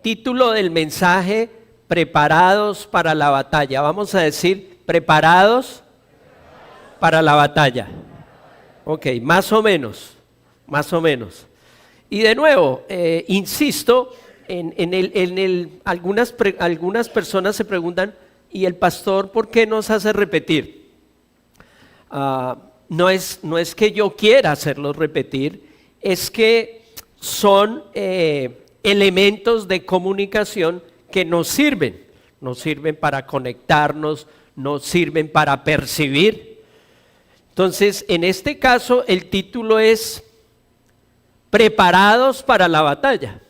título del mensaje, preparados para la batalla. Vamos a decir, preparados para la batalla. Ok, más o menos. Y de nuevo, insisto, algunas personas se preguntan, ¿y el pastor por qué nos hace repetir? No es que yo quiera hacerlos repetir, es que son elementos de comunicación que nos sirven para conectarnos, nos sirven para percibir. Entonces, en este caso, el título es Preparados para la batalla.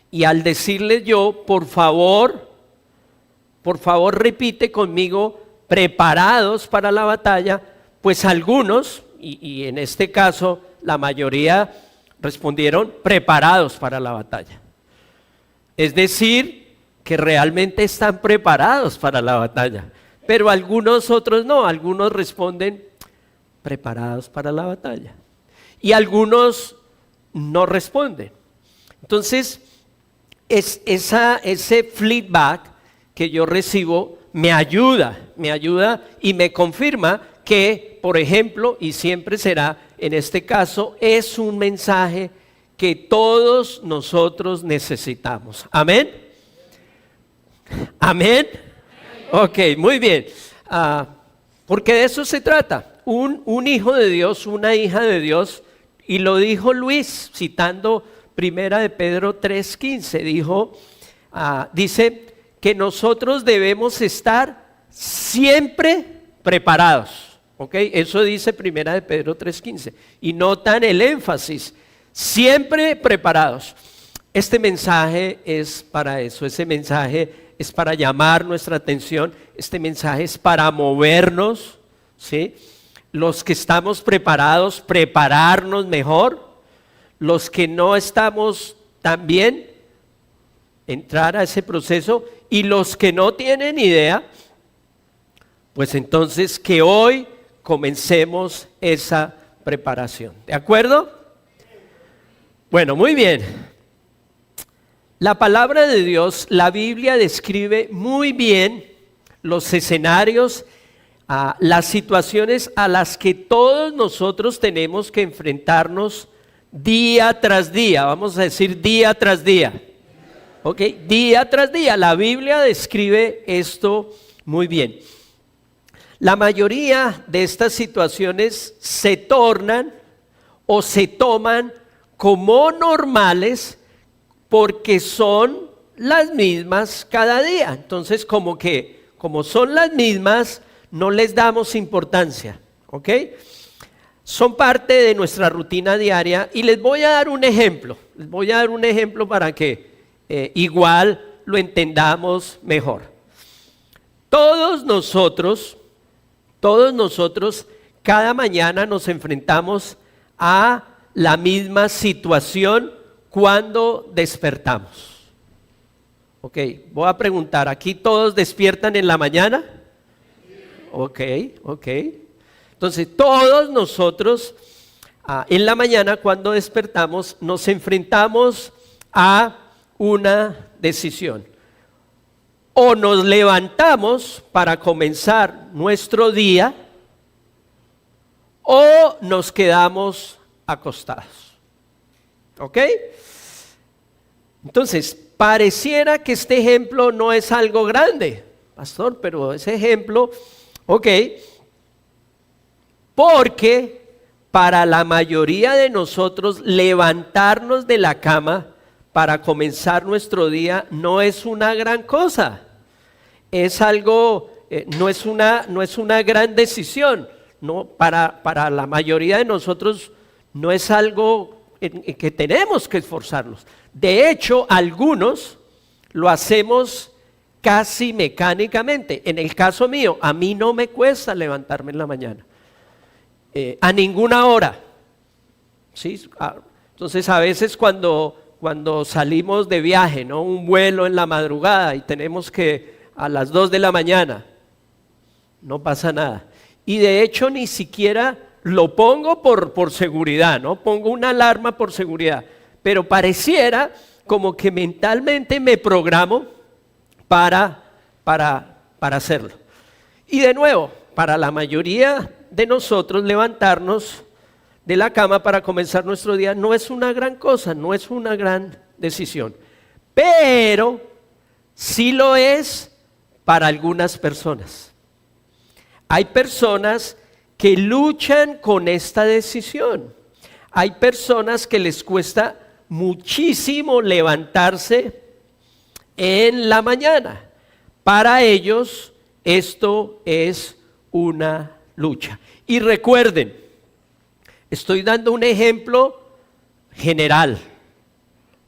Y al decirles yo, por favor repite conmigo, preparados para la batalla, pues algunos, y en este caso la mayoría respondieron preparados para la batalla. Es decir, que realmente están preparados para la batalla. Pero algunos otros no, algunos responden preparados para la batalla. Y algunos no responden. Entonces, ese feedback que yo recibo me ayuda y me confirma que, por ejemplo, y siempre será en este caso, es un mensaje que todos nosotros necesitamos. ¿Amén? ¿Amén? Ok, muy bien. Porque de eso se trata. Un hijo de Dios, una hija de Dios, y lo dijo Luis, citando Primera de Pedro 3:15, dice que nosotros debemos estar siempre preparados. ¿Ok? Eso dice Primera de Pedro 3:15. Y notan el énfasis, siempre preparados. Este mensaje es para eso, ese mensaje es para llamar nuestra atención, este mensaje es para movernos, ¿sí? Los que estamos preparados, prepararnos mejor. Los que no estamos tan bien, entrar a ese proceso. Y los que no tienen idea, pues entonces que hoy comencemos esa preparación. ¿De acuerdo? Bueno, muy bien. La palabra de Dios, la Biblia describe muy bien los escenarios, las situaciones a las que todos nosotros tenemos que enfrentarnos día tras día. Vamos a decir día tras día. ¿Ok? Día tras día. La Biblia describe esto muy bien. La mayoría de estas situaciones se tornan o se toman como normales porque son las mismas cada día. Entonces, como son las mismas, no les damos importancia, ¿ok? Son parte de nuestra rutina diaria y les voy a dar un ejemplo. Para que igual lo entendamos mejor. Todos nosotros, cada mañana nos enfrentamos a la misma situación cuando despertamos. Ok, voy a preguntar, ¿aquí todos despiertan en la mañana? Ok. Entonces, todos nosotros en la mañana cuando despertamos nos enfrentamos a una decisión. O nos levantamos para comenzar nuestro día o nos quedamos acostados. ¿Ok? Entonces, pareciera que este ejemplo no es algo grande, pastor, pero ese ejemplo, ok, porque para la mayoría de nosotros levantarnos de la cama para comenzar nuestro día no es una gran cosa, es algo, no es una gran decisión, no, para la mayoría de nosotros no es algo en que tenemos que esforzarnos. De hecho, algunos lo hacemos casi mecánicamente. En el caso mío, a mí no me cuesta levantarme en la mañana, a ninguna hora. ¿Sí? Entonces, a veces cuando salimos de viaje, ¿no? Un vuelo en la madrugada y tenemos que a las 2 de la mañana, no pasa nada. Y de hecho ni siquiera lo pongo por seguridad, ¿no? Pongo una alarma por seguridad, pero pareciera como que mentalmente me programo para hacerlo. Y de nuevo, para la mayoría de nosotros levantarnos de la cama para comenzar nuestro día no es una gran cosa, no es una gran decisión, pero sí lo es para algunas personas. Hay personas que luchan con esta decisión. Hay personas que les cuesta muchísimo levantarse en la mañana. Para ellos esto es una lucha. Y recuerden, estoy dando un ejemplo general,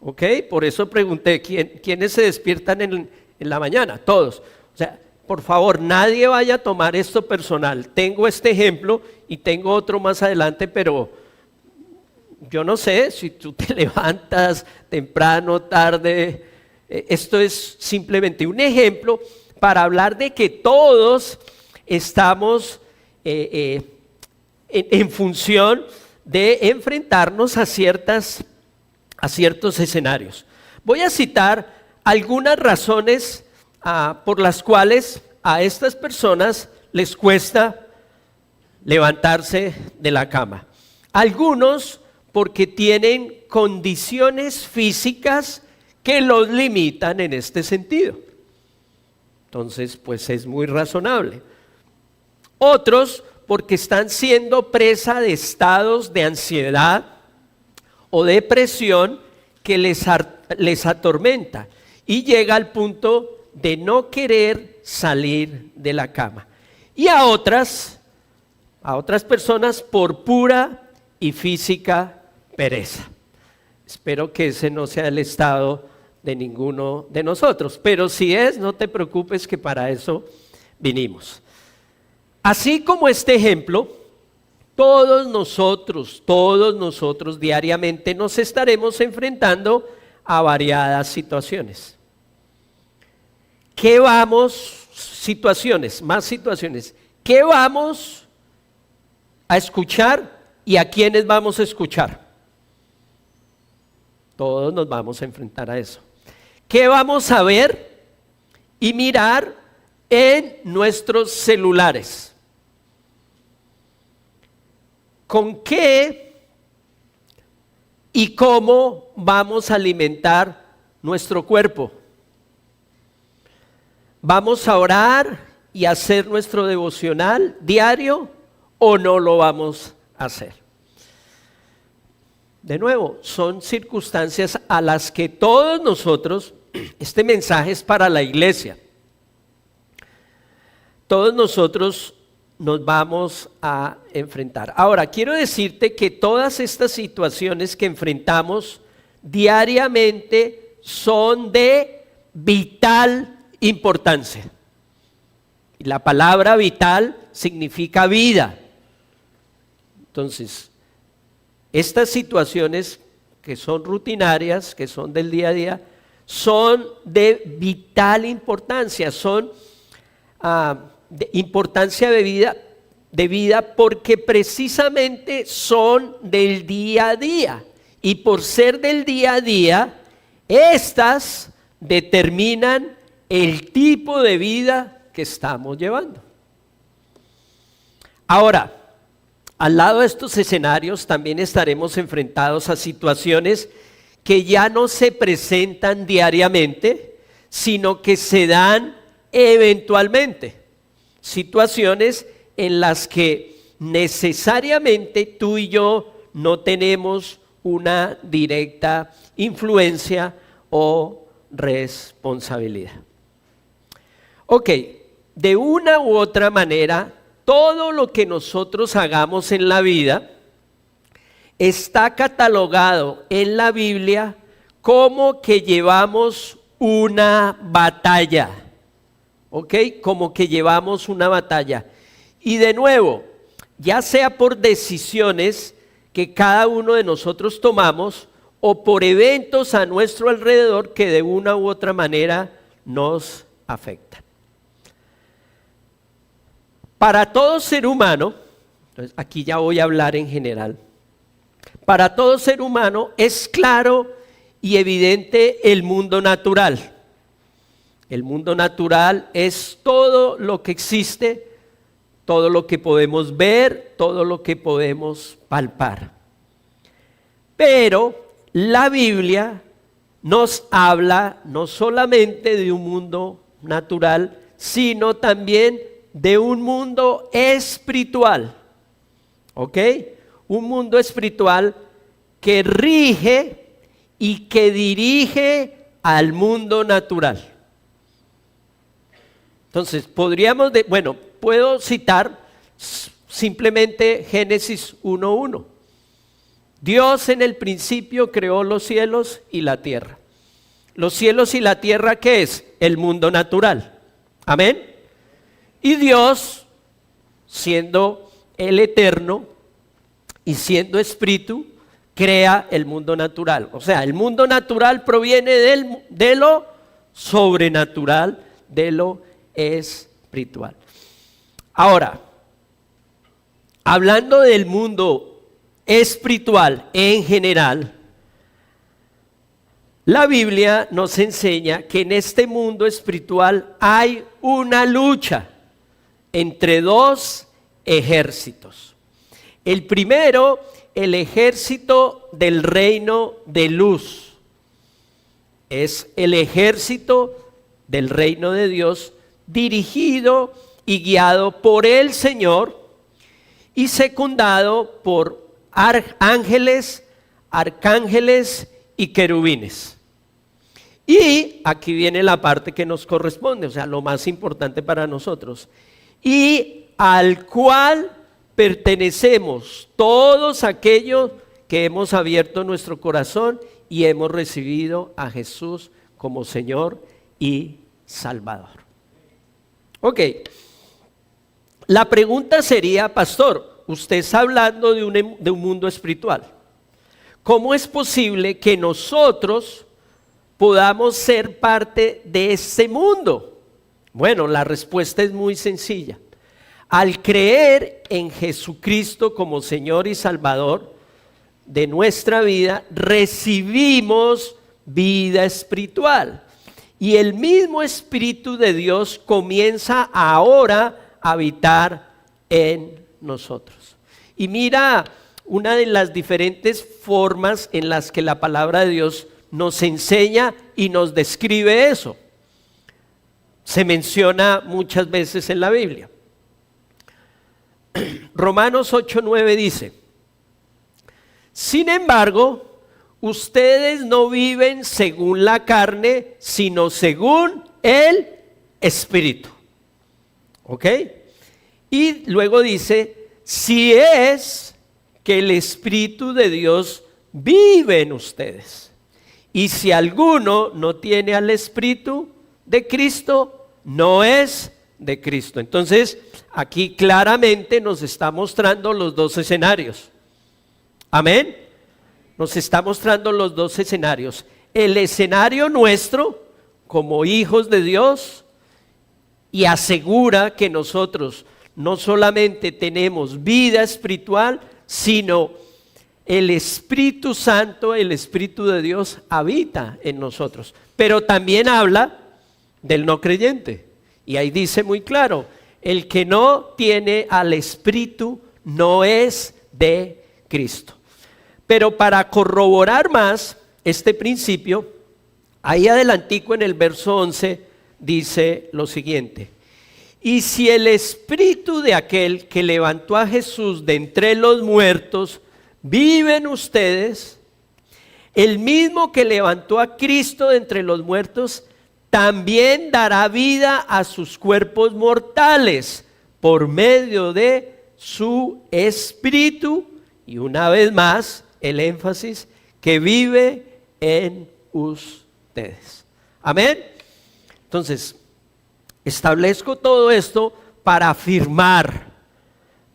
¿ok? Por eso pregunté, ¿quiénes se despiertan en la mañana? Todos. O sea, por favor, nadie vaya a tomar esto personal. Tengo este ejemplo y tengo otro más adelante, pero yo no sé si tú te levantas temprano, tarde. Esto es simplemente un ejemplo para hablar de que todos estamos en función de enfrentarnos a ciertos escenarios. Voy a citar algunas razones por las cuales a estas personas les cuesta levantarse de la cama. Algunos porque tienen condiciones físicas que los limitan en este sentido. Entonces, pues es muy razonable. Otros porque están siendo presa de estados de ansiedad o depresión que les atormenta y llega al punto de no querer salir de la cama. Y a otras personas por pura y física pereza. Espero que ese no sea el estado de ninguno de nosotros, pero si es, no te preocupes que para eso vinimos. Así como este ejemplo, todos nosotros diariamente nos estaremos enfrentando a variadas situaciones. Más situaciones. ¿Qué vamos a escuchar y a quiénes vamos a escuchar? Todos nos vamos a enfrentar a eso. ¿Qué vamos a ver y mirar en nuestros celulares? ¿Con qué y cómo vamos a alimentar nuestro cuerpo? ¿Vamos a orar y hacer nuestro devocional diario o no lo vamos a hacer? De nuevo, son circunstancias a las que todos nosotros, este mensaje es para la iglesia, todos nosotros nos vamos a enfrentar. Ahora, quiero decirte que todas estas situaciones que enfrentamos diariamente son de vital importancia. Y la palabra vital significa vida. Entonces, estas situaciones que son rutinarias, que son del día a día, son de vital importancia, son de importancia de vida porque precisamente son del día a día. Y por ser del día a día, estas determinan el tipo de vida que estamos llevando. Ahora, al lado de estos escenarios también estaremos enfrentados a situaciones que ya no se presentan diariamente, sino que se dan eventualmente. Situaciones en las que necesariamente tú y yo no tenemos una directa influencia o responsabilidad. Ok, de una u otra manera, todo lo que nosotros hagamos en la vida está catalogado en la Biblia como que llevamos una batalla, ¿ok? Como que llevamos una batalla. Y de nuevo, ya sea por decisiones que cada uno de nosotros tomamos o por eventos a nuestro alrededor que de una u otra manera nos afectan. Para todo ser humano, entonces aquí ya voy a hablar en general, para todo ser humano es claro y evidente el mundo natural. El mundo natural es todo lo que existe, todo lo que podemos ver, todo lo que podemos palpar. Pero la Biblia nos habla no solamente de un mundo natural, sino también de un mundo espiritual. ¿Ok? Un mundo espiritual que rige y que dirige al mundo natural. Entonces, puedo citar simplemente Génesis 1:1. Dios en el principio creó los cielos y la tierra. Los cielos y la tierra, ¿qué es? El mundo natural. Amén. Y Dios, siendo el eterno y siendo espíritu, crea el mundo natural. O sea, el mundo natural proviene de lo sobrenatural, de lo espiritual. Ahora, hablando del mundo espiritual en general, la Biblia nos enseña que en este mundo espiritual hay una lucha entre dos ejércitos. El primero, el ejército del reino de luz, es el ejército del reino de Dios dirigido y guiado por el Señor y secundado por ángeles, arcángeles y querubines. Y aquí viene la parte que nos corresponde, o sea, lo más importante para nosotros. Y al cual pertenecemos todos aquellos que hemos abierto nuestro corazón y hemos recibido a Jesús como Señor y Salvador. Ok. La pregunta sería, pastor, usted está hablando de un mundo espiritual. ¿Cómo es posible que nosotros podamos ser parte de ese mundo? Bueno, la respuesta es muy sencilla. Al creer en Jesucristo como Señor y Salvador de nuestra vida, recibimos vida espiritual. Y el mismo Espíritu de Dios comienza ahora a habitar en nosotros. Y mira una de las diferentes formas en las que la palabra de Dios nos enseña y nos describe eso. Se menciona muchas veces en la Biblia. Romanos 8:9 dice: sin embargo, ustedes no viven según la carne, sino según el Espíritu. ¿Ok? Y luego dice: si es que el Espíritu de Dios vive en ustedes. Y si alguno no tiene al Espíritu de Cristo, no es de Cristo. Entonces, aquí claramente nos está mostrando los dos escenarios. Amén. Nos está mostrando los dos escenarios. El escenario nuestro como hijos de Dios, y asegura que nosotros no solamente tenemos vida espiritual, sino el Espíritu Santo, el Espíritu de Dios habita en nosotros. Pero también habla del no creyente. Y ahí dice muy claro: el que no tiene al Espíritu no es de Cristo. Pero para corroborar más este principio, ahí adelantico en el verso 11 dice lo siguiente: y si el Espíritu de aquel que levantó a Jesús de entre los muertos vive en ustedes, el mismo que levantó a Cristo de entre los muertos también dará vida a sus cuerpos mortales por medio de su Espíritu. Y una vez más, el énfasis, que vive en ustedes. Amén. Entonces, establezco todo esto para afirmar,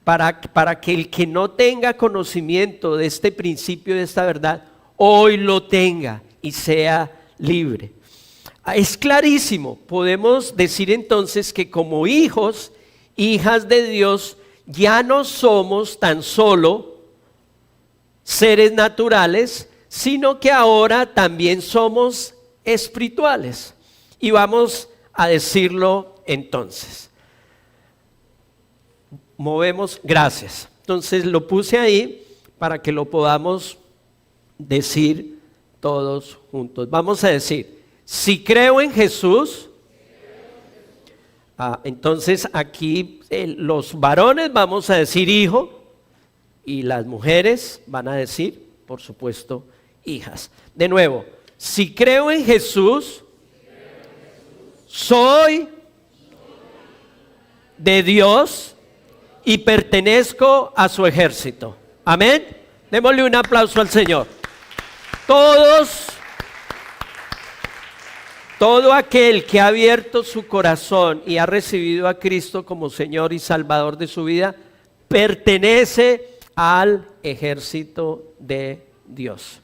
para que el que no tenga conocimiento de este principio, de esta verdad, hoy lo tenga y sea libre. Es clarísimo. Podemos decir entonces que como hijos, hijas de Dios, ya no somos tan solo seres naturales, sino que ahora también somos espirituales. Y vamos a decirlo entonces. Movemos, gracias. Entonces lo puse ahí para que lo podamos decir todos juntos. Vamos a decir, si creo en Jesús, entonces aquí los varones vamos a decir hijo y las mujeres van a decir, por supuesto, hijas. De nuevo, si creo en Jesús, soy de Dios y pertenezco a su ejército. Amén. Démosle un aplauso al Señor. Todo aquel que ha abierto su corazón y ha recibido a Cristo como Señor y Salvador de su vida, pertenece al ejército de Dios.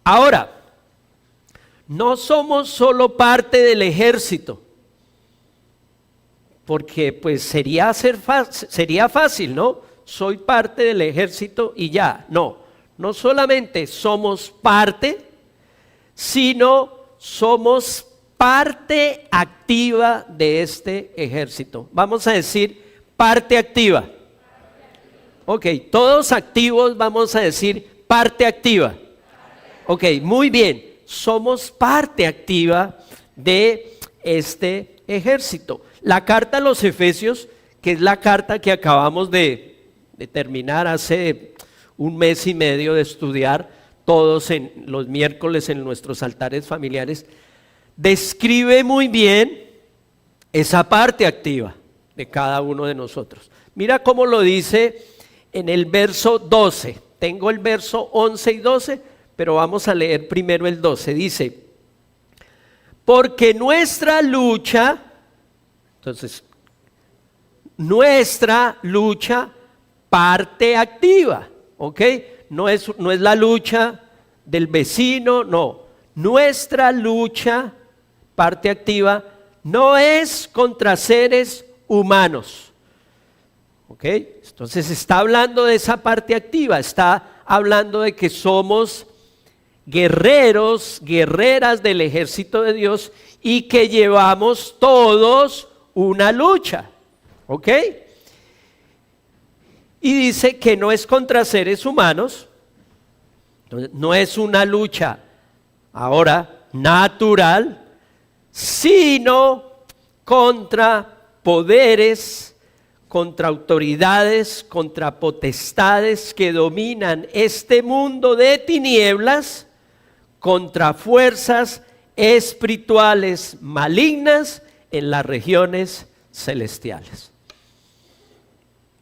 Ahora, no somos solo parte del ejército, porque pues sería fácil, ¿no? Soy parte del ejército y ya. No solamente somos parte, sino somos parte activa de este ejército. Vamos a decir parte activa. Ok, todos activos vamos a decir parte activa. Ok, muy bien, somos parte activa de este ejército. La carta a los Efesios, que es la carta que acabamos de terminar hace un mes y medio de estudiar todos en los miércoles en nuestros altares familiares, describe muy bien esa parte activa de cada uno de nosotros. Mira cómo lo dice en el verso 12. Tengo el verso 11 y 12, pero vamos a leer primero el 12. Dice, porque nuestra lucha, entonces, nuestra lucha parte activa, ¿ok? No es la lucha del vecino, no. Nuestra lucha, parte activa, no es contra seres humanos. ¿Ok? Entonces está hablando de esa parte activa, está hablando de que somos guerreros, guerreras del ejército de Dios y que llevamos todos una lucha. ¿Ok? Y dice que no es contra seres humanos, no es una lucha ahora natural, sino contra poderes, contra autoridades, contra potestades que dominan este mundo de tinieblas, contra fuerzas espirituales malignas en las regiones celestiales.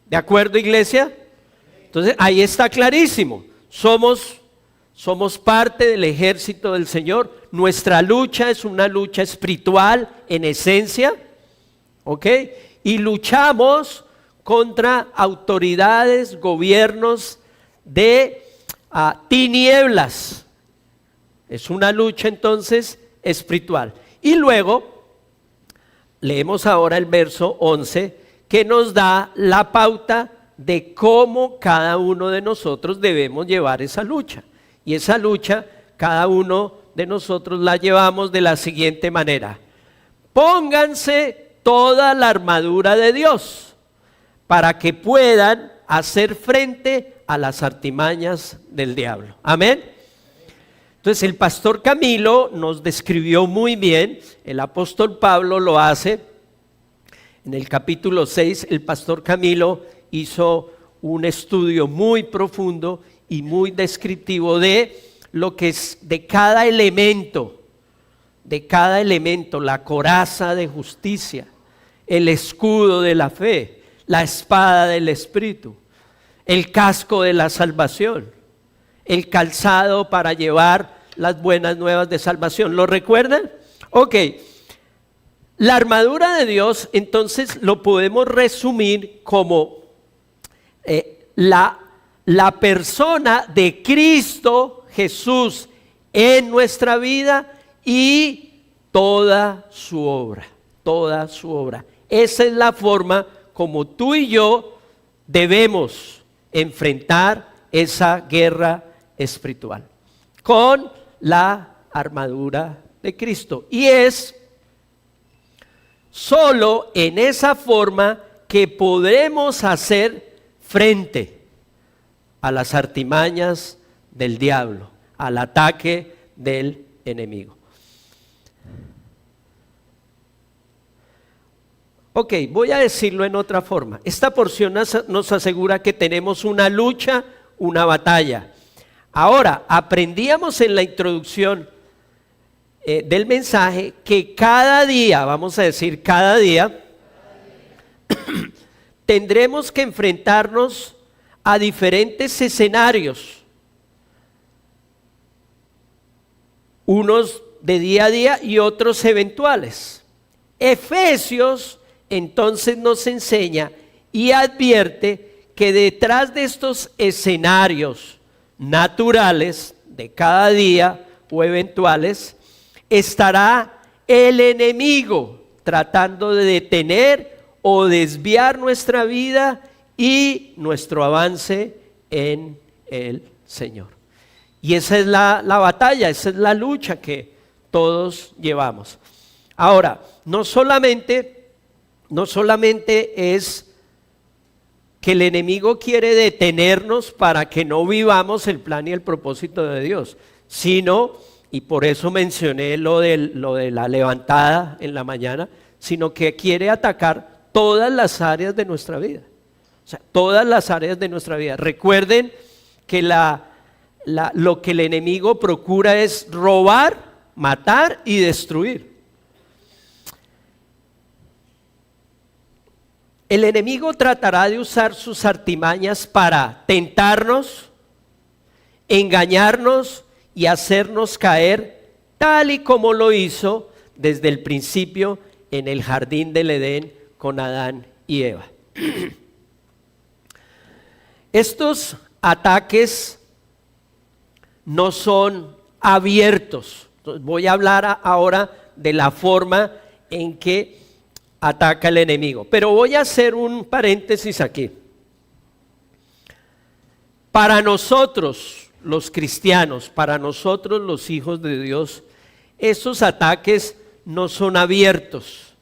¿De acuerdo, iglesia? Entonces ahí está clarísimo. Somos parte del ejército del Señor. Nuestra lucha es una lucha espiritual en esencia, ¿ok? Y luchamos contra autoridades, gobiernos de tinieblas. Es una lucha entonces espiritual. Y luego, leemos ahora el verso 11, que nos da la pauta de cómo cada uno de nosotros debemos llevar esa lucha. Y esa lucha, cada uno de nosotros la llevamos de la siguiente manera. Pónganse toda la armadura de Dios para que puedan hacer frente a las artimañas del diablo. Amén. Entonces el pastor Camilo nos describió muy bien, el apóstol Pablo lo hace. En el capítulo 6, el pastor Camilo hizo un estudio muy profundo y muy descriptivo de lo que es de cada elemento, la coraza de justicia, el escudo de la fe, la espada del Espíritu, el casco de la salvación, el calzado para llevar las buenas nuevas de salvación. ¿Lo recuerdan? Ok. La armadura de Dios, entonces, lo podemos resumir como la persona de Cristo Jesús en nuestra vida y toda su obra, Esa es la forma como tú y yo debemos enfrentar esa guerra espiritual. con la armadura de Cristo. Y es solo en esa forma que podremos hacer frente a las artimañas del diablo, al ataque del enemigo. Ok, voy a decirlo en otra forma. Esta porción nos asegura que tenemos una lucha, una batalla. Ahora, aprendíamos en la introducción del mensaje que cada día, vamos a decir cada día, tendremos que enfrentarnos a diferentes escenarios, unos de día a día y otros eventuales. Efesios entonces nos enseña y advierte que detrás de estos escenarios naturales de cada día o eventuales estará el enemigo tratando de detener o desviar nuestra vida y nuestro avance en el Señor. Y esa es la batalla, esa es la lucha que todos llevamos. Ahora, no solamente es que el enemigo quiere detenernos para que no vivamos el plan y el propósito de Dios, sino, y por eso mencioné lo de la levantada en la mañana, sino que quiere atacar todas las áreas de nuestra vida. O sea, todas las áreas de nuestra vida. Recuerden que lo que el enemigo procura es robar, matar y destruir. El enemigo tratará de usar sus artimañas para tentarnos, engañarnos y hacernos caer, tal y como lo hizo desde el principio en el jardín del Edén con Adán y Eva. Estos ataques no son abiertos. Entonces voy a hablar ahora de la forma en que ataca el enemigo. Pero voy a hacer un paréntesis aquí. Para nosotros, los cristianos, para nosotros, los hijos de Dios, esos ataques no son abiertos,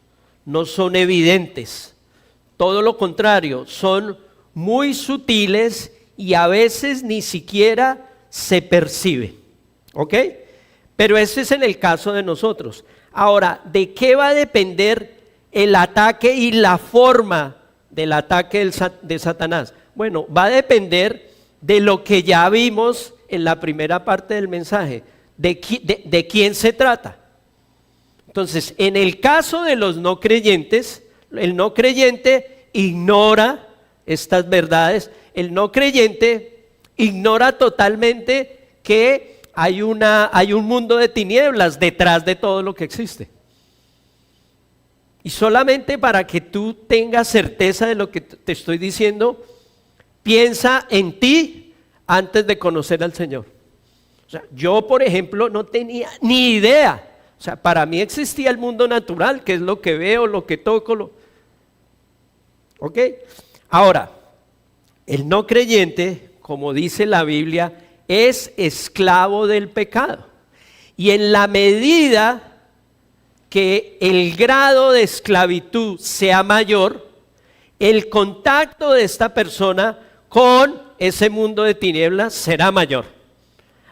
no son evidentes. Todo lo contrario, son muy sutiles y a veces ni siquiera se percibe. ¿Ok? Pero ese es en el caso de nosotros. Ahora, ¿de qué va a depender el ataque y la forma del ataque de Satanás? Bueno, va a depender de lo que ya vimos en la primera parte del mensaje, de quién se trata. Entonces, en el caso de los no creyentes, el no creyente ignora estas verdades, el no creyente ignora totalmente que hay un mundo de tinieblas detrás de todo lo que existe. Y solamente para que tú tengas certeza de lo que te estoy diciendo, piensa en ti antes de conocer al Señor. O sea, yo, por ejemplo, no tenía ni idea. O sea, para mí existía el mundo natural, que es lo que veo, lo que toco. ¿Ok? Ahora, el no creyente, como dice la Biblia, es esclavo del pecado. Y en la medida que el grado de esclavitud sea mayor, el contacto de esta persona con ese mundo de tinieblas será mayor.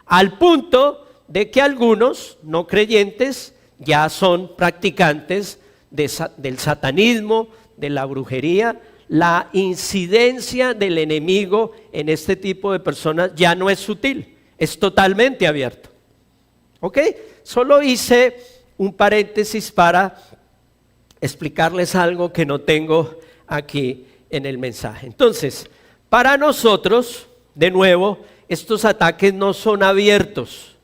Al punto de que algunos no creyentes ya son practicantes del satanismo, de la brujería. La incidencia del enemigo en este tipo de personas ya no es sutil, es totalmente abierto. ¿Ok? Solo hice un paréntesis para explicarles algo que no tengo aquí en el mensaje. Entonces, para nosotros, de nuevo, estos ataques no son abiertos,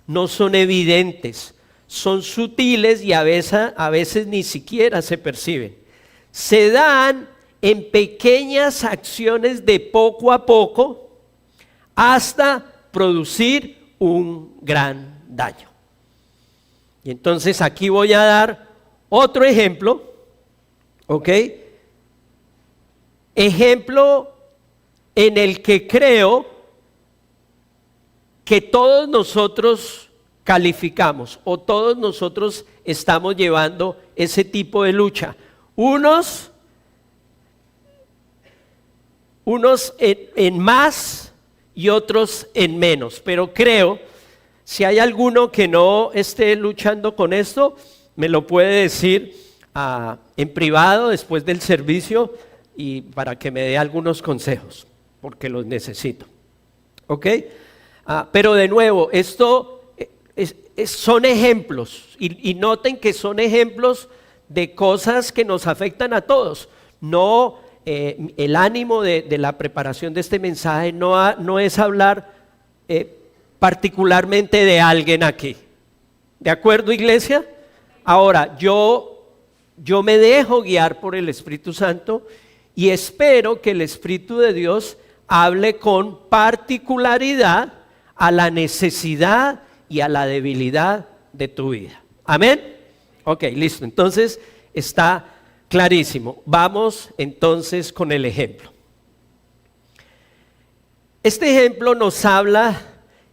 no son evidentes, son sutiles y a veces ni siquiera se perciben. Se dan en pequeñas acciones de poco a poco hasta producir un gran daño. Y entonces aquí voy a dar otro ejemplo, ¿ok? Ejemplo en el que creo que todos nosotros calificamos o todos nosotros estamos llevando ese tipo de lucha. Unos en más y otros en menos, pero creo, si hay alguno que no esté luchando con esto, me lo puede decir en privado después del servicio y para que me dé algunos consejos, porque los necesito. ¿Ok? Pero de nuevo, esto son ejemplos y noten que son ejemplos de cosas que nos afectan a todos. No, el ánimo de la preparación de este mensaje no es hablar particularmente de alguien aquí. ¿De acuerdo, iglesia? Ahora, yo me dejo guiar por el Espíritu Santo y espero que el Espíritu de Dios hable con particularidad a la necesidad y a la debilidad de tu vida. ¿Amén? Ok, listo. Entonces está clarísimo. Vamos entonces con el ejemplo. Este ejemplo nos habla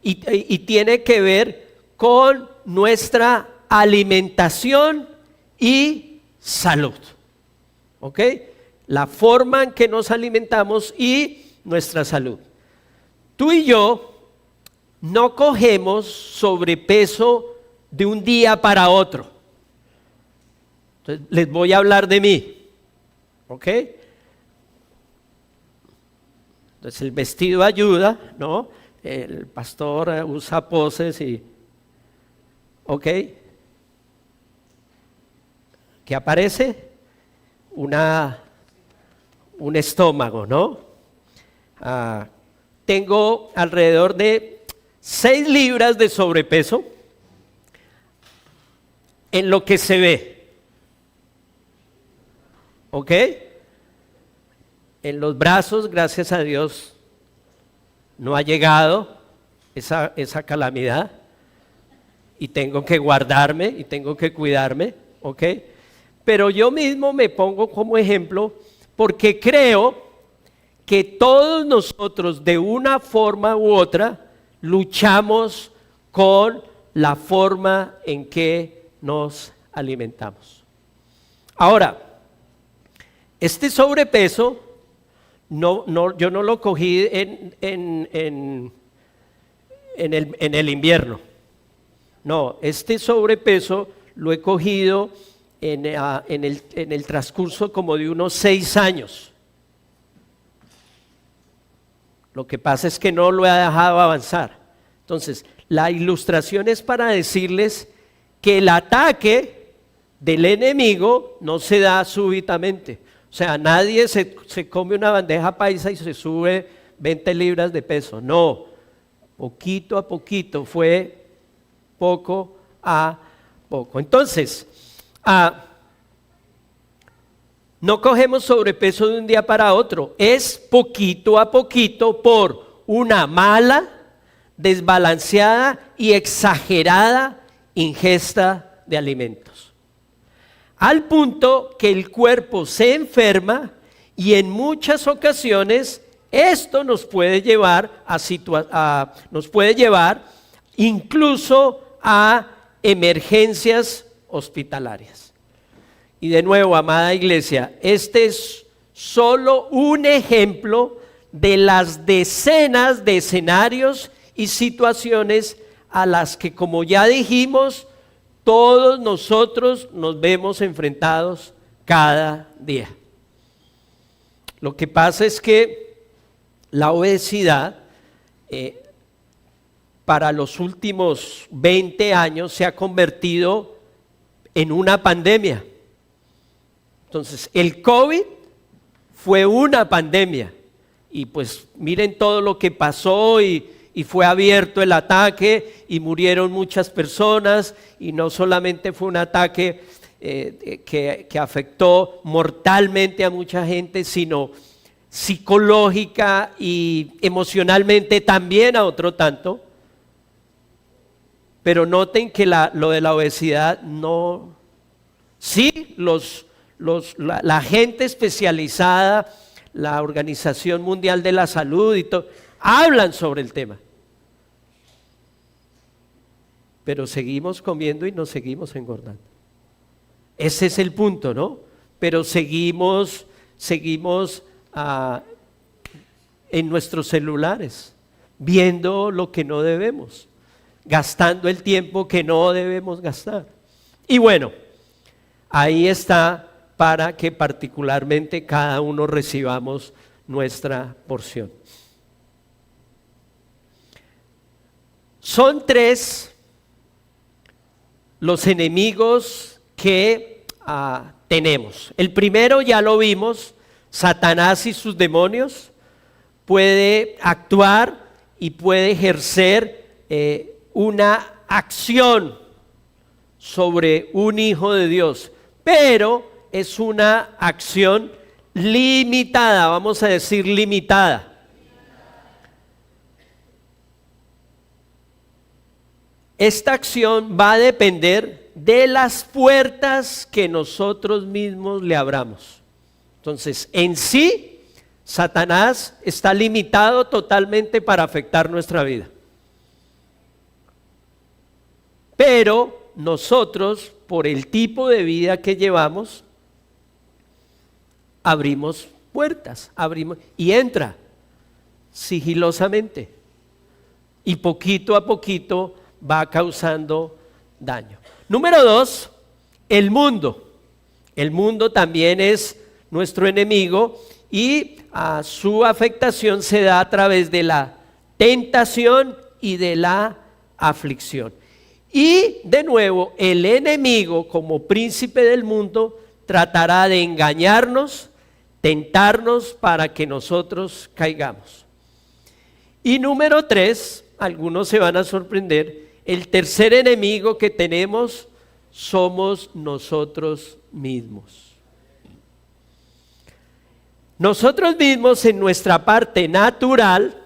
y tiene que ver con nuestra alimentación y salud. ¿Ok? La forma en que nos alimentamos y nuestra salud. Tú y yo no cogemos sobrepeso de un día para otro. Entonces, les voy a hablar de mí. ¿Ok? Entonces el vestido ayuda, ¿no? El pastor usa poses y... ¿Ok? ¿Qué aparece? Un estómago, ¿no? Tengo alrededor de 6 libras de sobrepeso en lo que se ve. ¿Ok? En los brazos, gracias a Dios, no ha llegado esa calamidad y tengo que guardarme y tengo que cuidarme, ¿ok? Pero yo mismo me pongo como ejemplo porque creo que todos nosotros de una forma u otra luchamos con la forma en que nos alimentamos. Ahora, este sobrepeso yo no lo cogí en el invierno. No, este sobrepeso lo he cogido en el transcurso como de unos 6 años. Lo que pasa es que no lo he dejado avanzar. Entonces, la ilustración es para decirles que el ataque del enemigo no se da súbitamente. O sea, nadie se come una bandeja paisa y se sube 20 libras de peso. No, poquito a poquito, fue poco a poco. Entonces, no cogemos sobrepeso de un día para otro, es poquito a poquito por una mala, desbalanceada y exagerada ingesta de alimentos. Al punto que el cuerpo se enferma y en muchas ocasiones esto nos puede llevar incluso a emergencias hospitalarias. Y de nuevo, amada iglesia, este es solo un ejemplo de las decenas de escenarios y situaciones a las que, como ya dijimos, todos nosotros nos vemos enfrentados cada día. Lo que pasa es que la obesidad para los últimos 20 años se ha convertido en una pandemia. Entonces, el COVID fue una pandemia y pues miren todo lo que pasó y fue abierto el ataque y murieron muchas personas y no solamente fue un ataque que afectó mortalmente a mucha gente, sino psicológica y emocionalmente también a otro tanto. Pero noten que lo de la obesidad no... Sí, la gente especializada, la Organización Mundial de la Salud y todo, hablan sobre el tema. pero seguimos comiendo y nos seguimos engordando. Ese es el punto, ¿no? Pero seguimos en nuestros celulares, viendo lo que no debemos, gastando el tiempo que no debemos gastar. Y bueno, ahí está para que particularmente cada uno recibamos nuestra porción. Son 3 los enemigos que tenemos. El primero ya lo vimos, Satanás y sus demonios. Puede actuar y puede ejercer una acción sobre un hijo de Dios, pero es una acción limitada, vamos a decir limitada. Esta acción va a depender de las puertas que nosotros mismos le abramos. Entonces, en sí, Satanás está limitado totalmente para afectar nuestra vida. Pero nosotros, por el tipo de vida que llevamos, abrimos puertas, y entra sigilosamente. Y poquito a poquito va causando daño. Número 2, el mundo. El mundo también es nuestro enemigo y su afectación se da a través de la tentación y de la aflicción. Y de nuevo, el enemigo como príncipe del mundo tratará de engañarnos, tentarnos para que nosotros caigamos. Y número 3, algunos se van a sorprender, el tercer enemigo que tenemos somos nosotros mismos. Nosotros mismos en nuestra parte natural,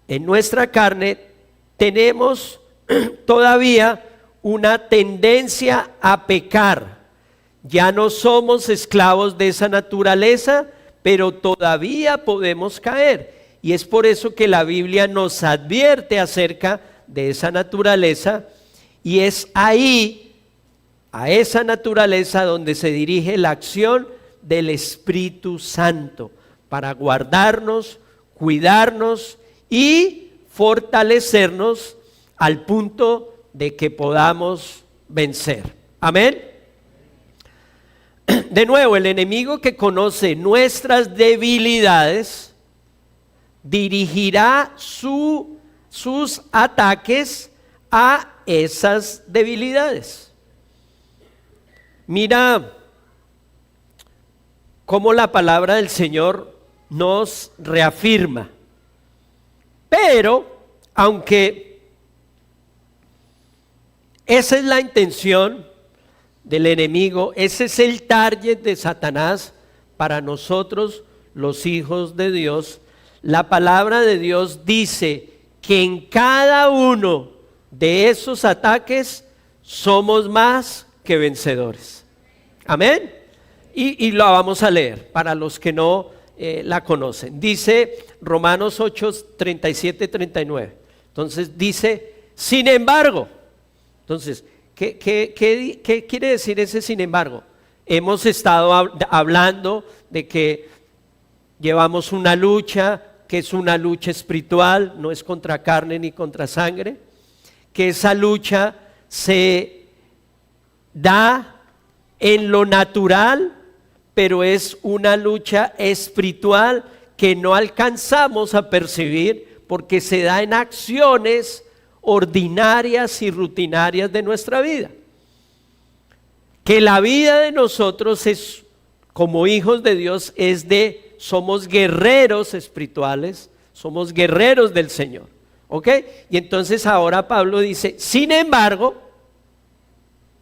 en nuestra carne, tenemos todavía una tendencia a pecar. Ya no somos esclavos de esa naturaleza, pero todavía podemos caer. Y es por eso que la Biblia nos advierte acerca de esa naturaleza, y es ahí, a esa naturaleza, donde se dirige la acción del Espíritu Santo para guardarnos, cuidarnos y fortalecernos al punto de que podamos vencer. Amén. De nuevo, el enemigo que conoce nuestras debilidades dirigirá sus ataques a esas debilidades. Mira cómo la palabra del Señor nos reafirma. Pero, aunque esa es la intención del enemigo, ese es el target de Satanás para nosotros, los hijos de Dios, la palabra de Dios dice que en cada uno de esos ataques somos más que vencedores. Amén. Y la vamos a leer para los que no la conocen. Dice Romanos 8, 37, 39. Entonces dice, sin embargo. Entonces, ¿qué quiere decir ese sin embargo? Hemos estado hablando de que llevamos una lucha, que es una lucha espiritual, no es contra carne ni contra sangre, que esa lucha se da en lo natural, pero es una lucha espiritual que no alcanzamos a percibir porque se da en acciones ordinarias y rutinarias de nuestra vida. Que la vida de nosotros es, como hijos de Dios, somos guerreros espirituales, somos guerreros del Señor. ¿Ok? Y entonces ahora Pablo dice, sin embargo,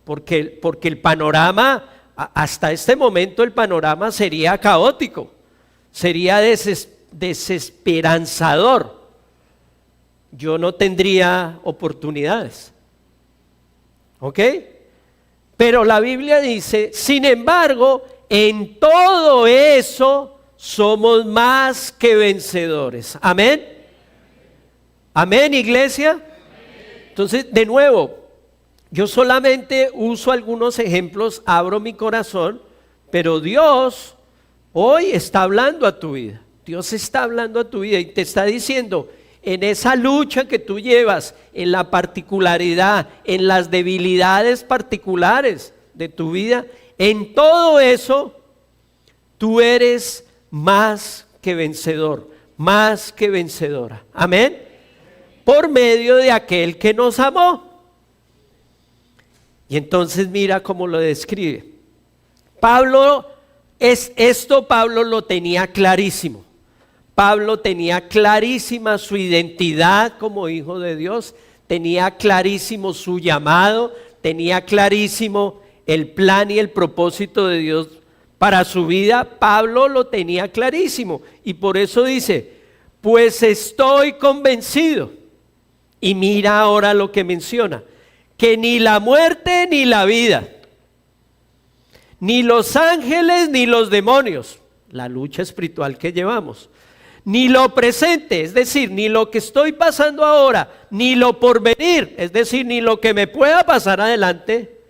porque el panorama, hasta este momento el panorama sería caótico, sería desesperanzador. Yo no tendría oportunidades. ¿Ok? Pero la Biblia dice, sin embargo, en todo eso somos más que vencedores. Amén. Amén, iglesia. Entonces, de nuevo, yo solamente uso algunos ejemplos, abro mi corazón, pero Dios hoy está hablando a tu vida. Dios está hablando a tu vida y te está diciendo, en esa lucha que tú llevas, en la particularidad, en las debilidades particulares de tu vida, en todo eso, tú eres más que vencedor, más que vencedora. Amén. Por medio de aquel que nos amó. Y entonces mira cómo lo describe. Pablo lo tenía clarísimo. Pablo tenía clarísima su identidad como hijo de Dios, tenía clarísimo su llamado, tenía clarísimo el plan y el propósito de Dios para su vida. Pablo lo tenía clarísimo y por eso dice, pues estoy convencido. Y mira ahora lo que menciona, que ni la muerte ni la vida, ni los ángeles ni los demonios, la lucha espiritual que llevamos, ni lo presente, es decir, ni lo que estoy pasando ahora, ni lo porvenir, es decir, ni lo que me pueda pasar adelante,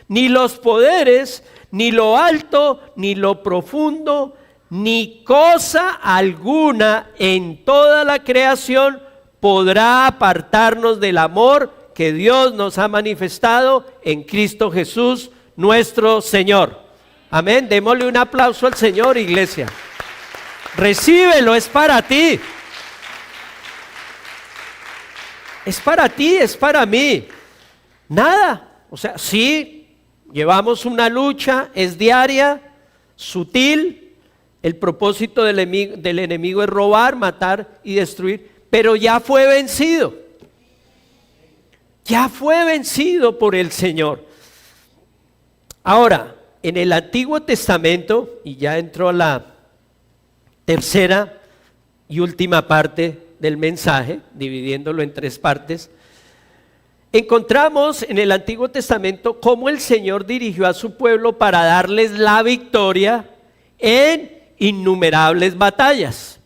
ni los poderes, ni lo alto, ni lo profundo, ni cosa alguna en toda la creación podrá apartarnos del amor que Dios nos ha manifestado en Cristo Jesús, nuestro Señor. Amén. Démosle un aplauso al Señor, iglesia. Recíbelo, es para ti. Es para ti, es para mí. Nada. O sea, sí, llevamos una lucha, es diaria, sutil. El propósito del enemigo es robar, matar y destruir, pero ya fue vencido. Ya fue vencido por el Señor. Ahora, en el Antiguo Testamento, y ya entró a la tercera y última parte del mensaje, dividiéndolo en 3 partes, encontramos en el Antiguo Testamento cómo el Señor dirigió a su pueblo para darles la victoria en innumerables batallas.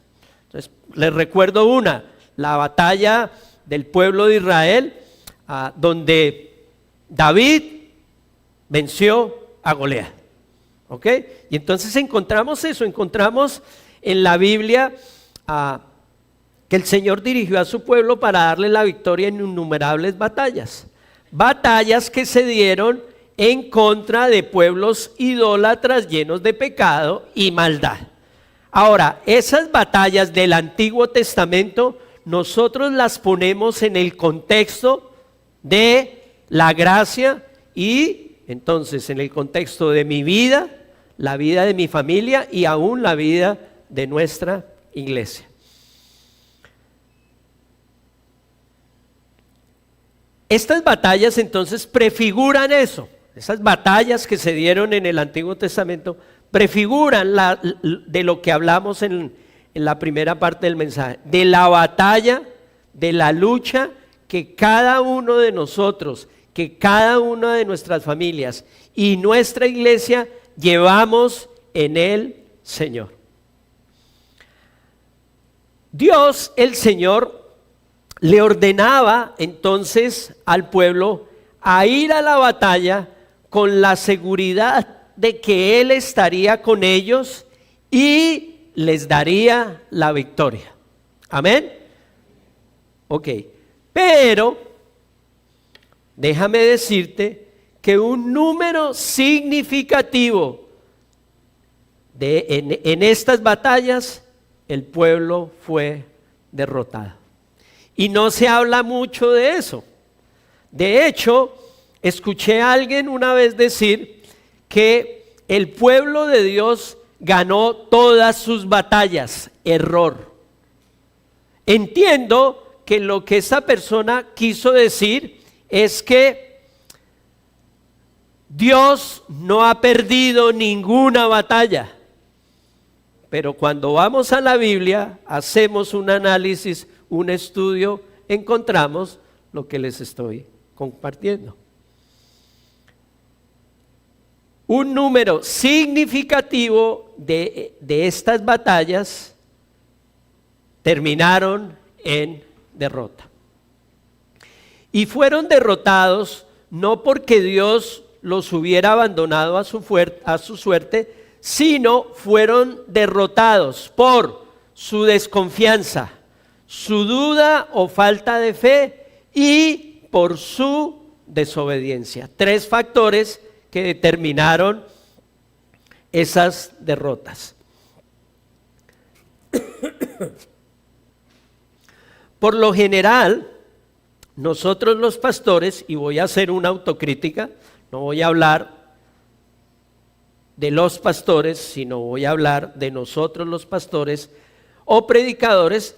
Entonces, les recuerdo una, la batalla del pueblo de Israel, donde David venció a Goliat. ¿Ok? Y entonces encontramos eso, encontramos en la Biblia que el Señor dirigió a su pueblo para darle la victoria en innumerables batallas. Batallas que se dieron en contra de pueblos idólatras llenos de pecado y maldad. Ahora, esas batallas del Antiguo Testamento, nosotros las ponemos en el contexto de la gracia y entonces en el contexto de mi vida, la vida de mi familia y aún la vida de nuestra iglesia. Estas batallas entonces prefiguran eso. Esas batallas que se dieron en el Antiguo Testamento prefiguran de lo que hablamos en la primera parte del mensaje, de la batalla, de la lucha que cada uno de nosotros, que cada una de nuestras familias y nuestra iglesia llevamos en el Señor. Dios, el Señor, le ordenaba entonces al pueblo a ir a la batalla con la seguridad de que Él estaría con ellos y les daría la victoria. Amén. Ok, pero déjame decirte que un número significativo en estas batallas, el pueblo fue derrotado. Y no se habla mucho de eso. De hecho, escuché a alguien una vez decir que el pueblo de Dios ganó todas sus batallas. Error. Entiendo que lo que esa persona quiso decir es que Dios no ha perdido ninguna batalla. Pero cuando vamos a la Biblia, hacemos un análisis, un estudio, encontramos lo que les estoy compartiendo. Un número significativo de estas batallas terminaron en derrota. Y fueron derrotados no porque Dios los hubiera abandonado a su suerte, sino fueron derrotados por su desconfianza, su duda o falta de fe y por su desobediencia. 3 factores que determinaron esas derrotas. Por lo general, nosotros los pastores, y voy a hacer una autocrítica, no voy a hablar de los pastores, sino voy a hablar de nosotros los pastores o predicadores,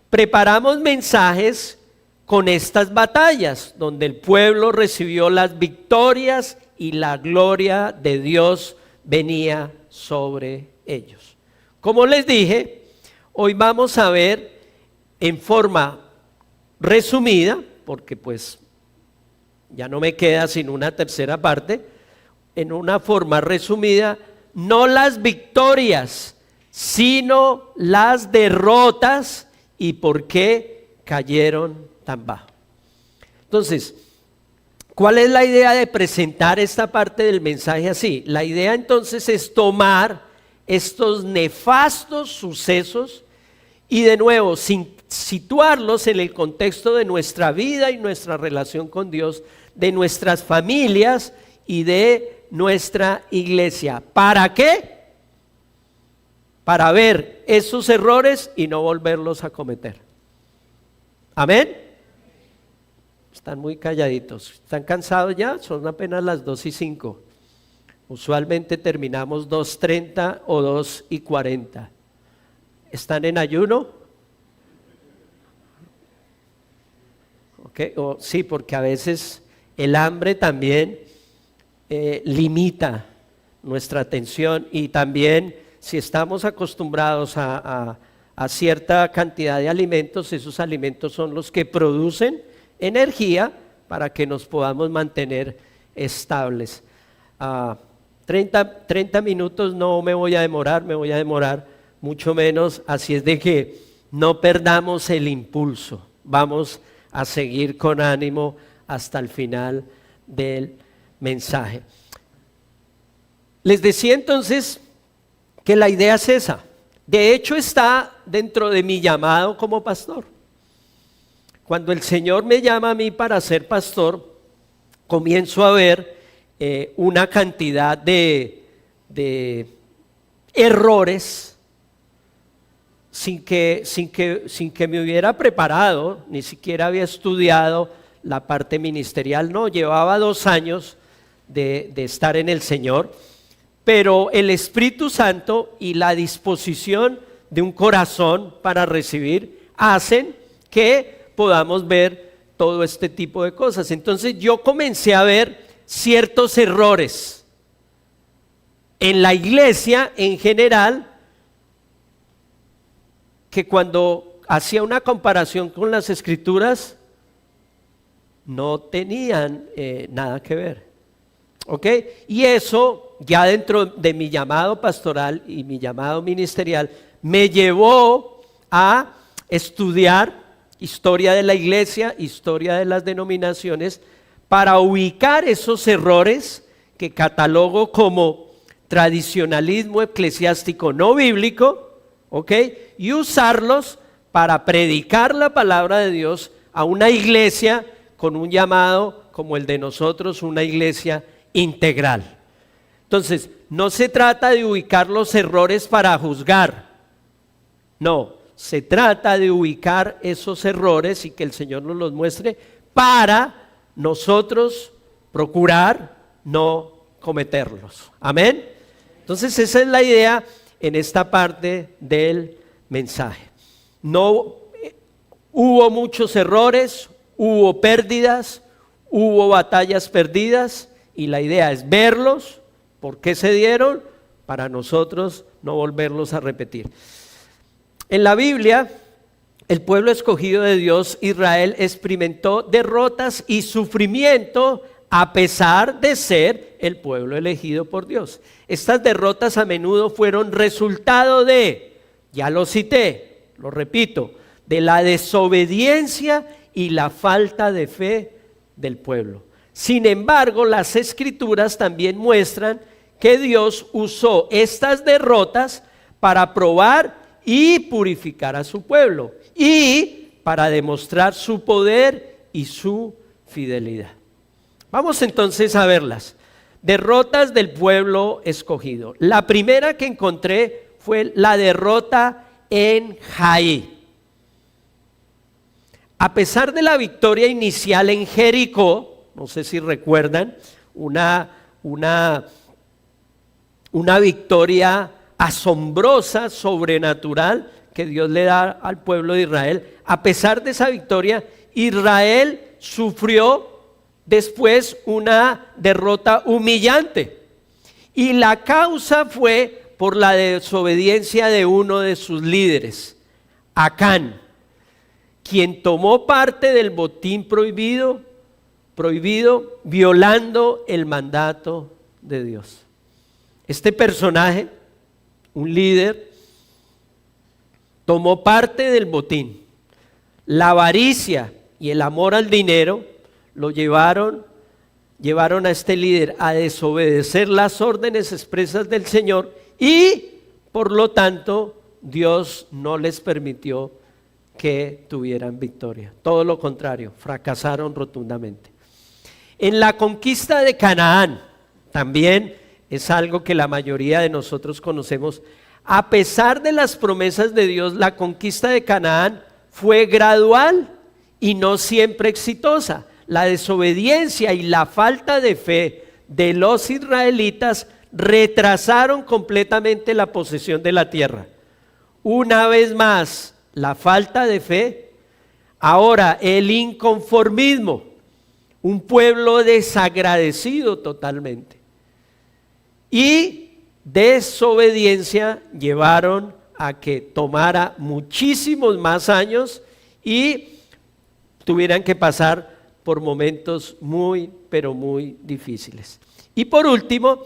preparamos mensajes con estas batallas, donde el pueblo recibió las victorias y la gloria de Dios venía sobre ellos. Como les dije, hoy vamos a ver en forma resumida, porque pues ya no me queda sino una tercera parte, en una forma resumida, no las victorias, sino las derrotas y por qué cayeron tan bajo. Entonces, ¿cuál es la idea de presentar esta parte del mensaje así? La idea entonces es tomar estos nefastos sucesos y de nuevo situarlos en el contexto de nuestra vida y nuestra relación con Dios, de nuestras familias y de nuestra iglesia. ¿Para qué? Para ver esos errores y no volverlos a cometer. ¿Amén? Están muy calladitos. ¿Están cansados ya? Son apenas las 2:05. Usualmente terminamos 2:30 o 2:40. ¿Están en ayuno? Sí, porque a veces el hambre también limita nuestra atención, y también si estamos acostumbrados a cierta cantidad de alimentos, esos alimentos son los que producen energía para que nos podamos mantener estables. 30 minutos no me voy a demorar mucho menos, así es de que no perdamos el impulso, vamos a seguir con ánimo hasta el final del mensaje. Les decía entonces que la idea es esa. De hecho está dentro de mi llamado como pastor. Cuando el Señor me llama a mí para ser pastor, comienzo a ver una cantidad de errores sin que me hubiera preparado, ni siquiera había estudiado la parte ministerial. No, llevaba 2 años de estar en el Señor, pero el Espíritu Santo y la disposición de un corazón para recibir hacen que podamos ver todo este tipo de cosas. Entonces yo comencé a ver ciertos errores en la iglesia en general, que cuando hacía una comparación con las Escrituras no tenían nada que ver. ¿Ok? Y eso ya dentro de mi llamado pastoral y mi llamado ministerial me llevó a estudiar historia de la iglesia, historia de las denominaciones, para ubicar esos errores que catalogo como tradicionalismo eclesiástico no bíblico, ¿ok? Y usarlos para predicar la palabra de Dios a una iglesia con un llamado como el de nosotros, una iglesia integral. Entonces, no se trata de ubicar los errores para juzgar, no, se trata de ubicar esos errores y que el Señor nos los muestre para nosotros procurar no cometerlos. Amén. Entonces esa es la idea en esta parte del mensaje. No hubo muchos errores, hubo pérdidas, hubo batallas perdidas, y la idea es verlos, por qué se dieron, para nosotros no volverlos a repetir. En la Biblia, el pueblo escogido de Dios, Israel, experimentó derrotas y sufrimiento a pesar de ser el pueblo elegido por Dios. Estas derrotas a menudo fueron resultado de, ya lo cité, lo repito, de la desobediencia y la falta de fe del pueblo. Sin embargo, las Escrituras también muestran que Dios usó estas derrotas para probar y purificar a su pueblo y para demostrar su poder y su fidelidad. Vamos entonces a verlas. Derrotas del pueblo escogido. La primera que encontré fue la derrota en Jai. A pesar de la victoria inicial en Jericó, no sé si recuerdan, una victoria asombrosa, sobrenatural, que Dios le da al pueblo de Israel. A pesar de esa victoria, Israel sufrió después una derrota humillante. Y la causa fue por la desobediencia de uno de sus líderes, Acán, quien tomó parte del botín prohibido, violando el mandato de Dios. Este personaje, un líder, tomó parte del botín. La avaricia y el amor al dinero lo llevaron a este líder a desobedecer las órdenes expresas del Señor y, por lo tanto, Dios no les permitió que tuvieran victoria. Todo lo contrario, fracasaron rotundamente. En la conquista de Canaán, también es algo que la mayoría de nosotros conocemos. A pesar de las promesas de Dios, la conquista de Canaán fue gradual y no siempre exitosa. La desobediencia y la falta de fe de los israelitas retrasaron completamente la posesión de la tierra. Una vez más, la falta de fe, ahora el inconformismo, un pueblo desagradecido totalmente, y desobediencia llevaron a que tomara muchísimos más años y tuvieran que pasar por momentos muy, pero muy difíciles. Y por último,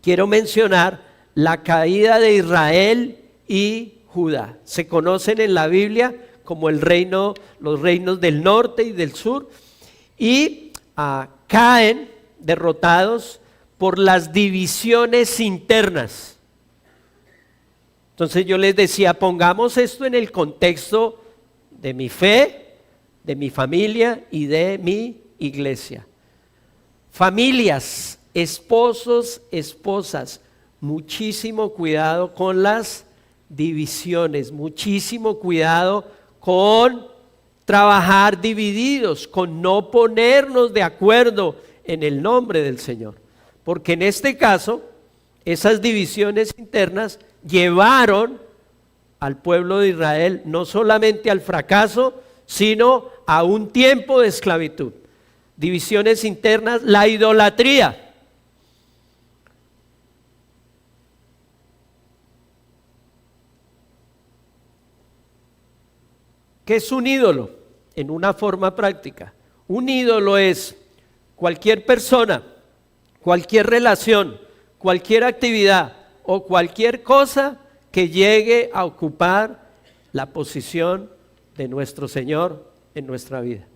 quiero mencionar la caída de Israel y Judá. Se conocen en la Biblia como los reinos del norte y del sur, y caen derrotados por las divisiones internas. Entonces yo les decía, pongamos esto en el contexto de mi fe, de mi familia y de mi iglesia. Familias, esposos, esposas, muchísimo cuidado con las divisiones, muchísimo cuidado con trabajar divididos, con no ponernos de acuerdo en el nombre del Señor. Porque en este caso, esas divisiones internas llevaron al pueblo de Israel no solamente al fracaso, sino a un tiempo de esclavitud. Divisiones internas, la idolatría. ¿Qué es un ídolo? En una forma práctica. Un ídolo es cualquier persona, cualquier relación, cualquier actividad o cualquier cosa que llegue a ocupar la posición de nuestro Señor en nuestra vida.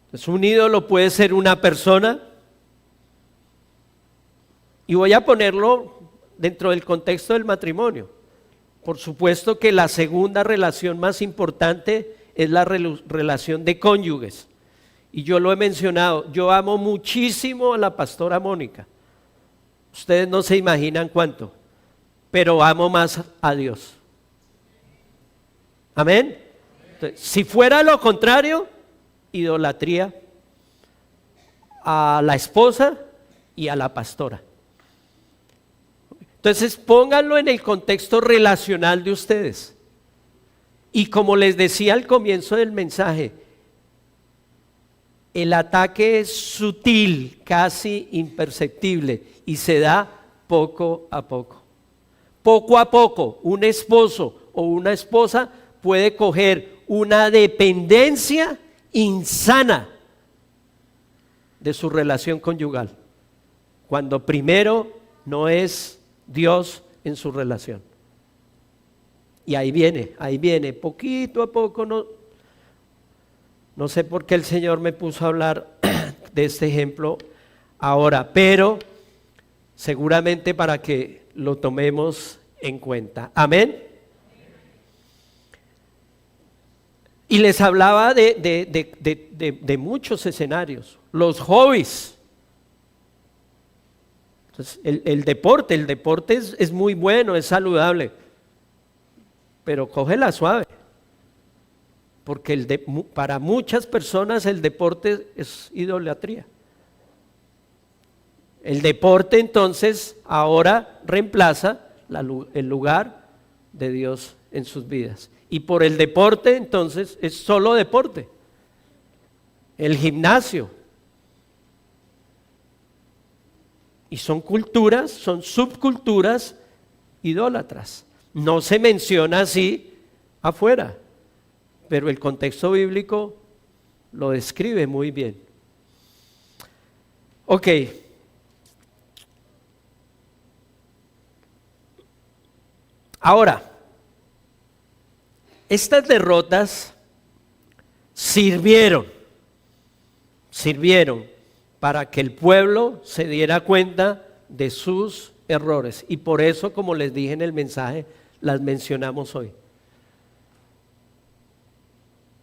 Entonces, un ídolo puede ser una persona, y voy a ponerlo dentro del contexto del matrimonio. Por supuesto que la segunda relación más importante es la relación de cónyuges. Y yo lo he mencionado, yo amo muchísimo a la pastora Mónica. Ustedes no se imaginan cuánto, pero amo más a Dios. Amén. Entonces, si fuera lo contrario, idolatría a la esposa y a la pastora. Entonces pónganlo en el contexto relacional de ustedes. Y como les decía al comienzo del mensaje, el ataque es sutil, casi imperceptible, y se da poco a poco. Poco a poco, un esposo o una esposa puede coger una dependencia insana de su relación conyugal, cuando primero no es Dios en su relación. Y ahí viene, poquito a poco No sé por qué el Señor me puso a hablar de este ejemplo ahora, pero seguramente para que lo tomemos en cuenta. Amén. Y les hablaba de muchos escenarios. Los hobbies. Entonces, el deporte es muy bueno, es saludable, pero cógela suave. Porque para muchas personas el deporte es idolatría. El deporte entonces ahora reemplaza el lugar de Dios en sus vidas. Y por el deporte entonces es solo deporte. El gimnasio. Y son culturas, son subculturas idólatras. No se menciona así afuera, pero el contexto bíblico lo describe muy bien. Ok. Ahora, estas derrotas sirvieron para que el pueblo se diera cuenta de sus errores. Y por eso, como les dije en el mensaje, las mencionamos hoy.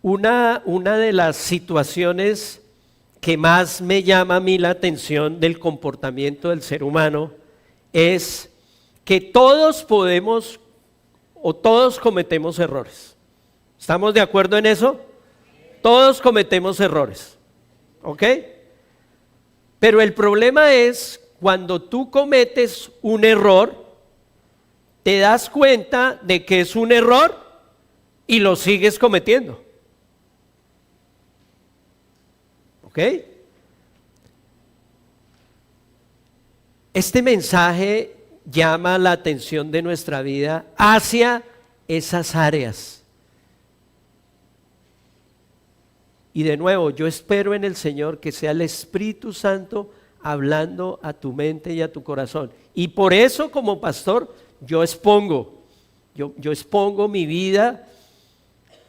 Una de las situaciones que más me llama a mí la atención del comportamiento del ser humano es que todos podemos o todos cometemos errores. ¿Estamos de acuerdo en eso? Todos cometemos errores, ¿ok? Pero el problema es cuando tú cometes un error, te das cuenta de que es un error y lo sigues cometiendo. ¿Ok? Este mensaje llama la atención de nuestra vida hacia esas áreas. Y de nuevo, yo espero en el Señor que sea el Espíritu Santo hablando a tu mente y a tu corazón. Y por eso, como pastor, yo expongo mi vida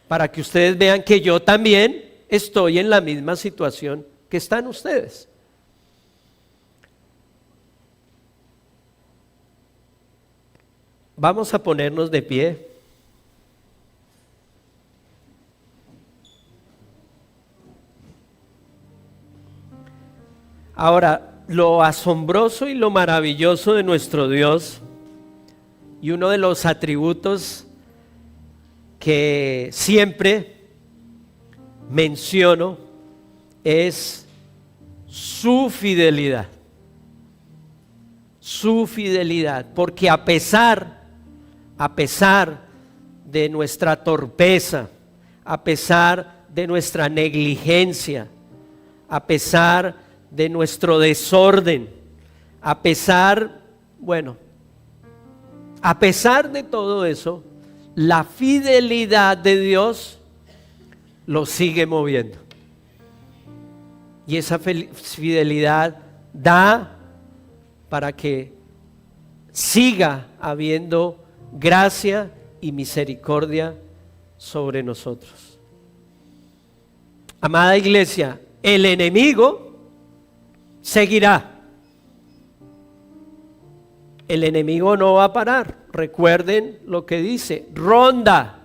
para que ustedes vean que yo también estoy en la misma situación que están ustedes. Vamos a ponernos de pie. Ahora, lo asombroso y lo maravilloso de nuestro Dios, y uno de los atributos que siempre menciono, es su fidelidad. Su fidelidad, porque a pesar de nuestra torpeza, a pesar de nuestra negligencia, a pesar de nuestro desorden, a pesar de todo eso, la fidelidad de Dios lo sigue moviendo. Y esa fidelidad da para que siga habiendo gracia y misericordia sobre nosotros. Amada iglesia, el enemigo seguirá. El enemigo no va a parar. Recuerden lo que dice, ronda,